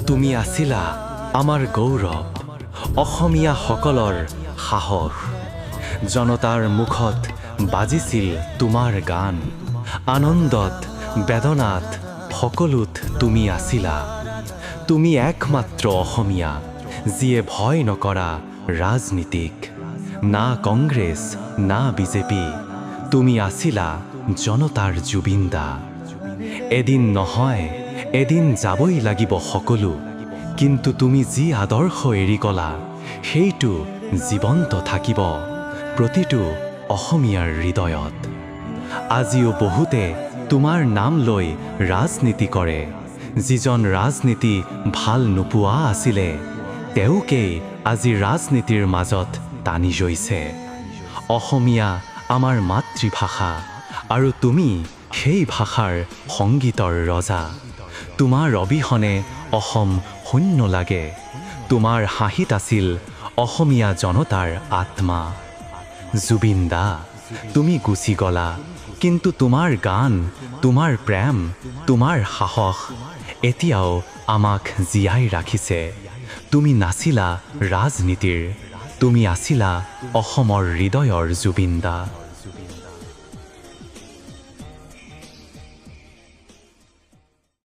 তুমি আছিলা আমাৰ গৌৰৱ, অসমীয়াসকলৰ সাহস। জনতাৰ মুখত বাজিছিল তোমাৰ গান, আনন্দত বেদনাত সকলোত তুমি আছিলা। তুমি একমাত্ৰ অসমীয়া যিয়ে ভয় নকৰা ৰাজনীতিক, না কংগ্ৰেছ না বিজেপি। তুমি আছিলা জনতাৰ জুবিন দা। এদিন নহয় এদিন যাবই লাগিব সকলো, কিন্তু তুমি যি আদৰ্শ এৰি গলা সেইটো জীৱন্ত থাকিব প্ৰতিটো অসমীয়াৰ হৃদয়ত। আজিও বহুতে তোমাৰ নাম লৈ ৰাজনীতি কৰে। যিজন ৰাজনীতি ভাল নোপোৱা আছিলে তেওঁকেই আজি ৰাজনীতিৰ মাজত টানি জৈছে। অসমীয়া আমাৰ মাতৃভাষা আৰু তুমি সেই ভাষাৰ সংগীতৰ ৰজা। তোমাৰ অবিহনে অসম শূন্য লাগে। তোমাৰ হাঁহিত আছিল অসমীয়া জনতাৰ আত্মা। জুবিন দা, তুমি গুচি গলা, কিন্তু তোমাৰ গান, তোমাৰ প্ৰেম, তোমাৰ সাহস এতিয়াও আমাক জীয়াই ৰাখিছে। তুমি নাছিলা ৰাজনীতিৰ, তুমি আছিলা অসমৰ হৃদয়ৰ জুবিন দা।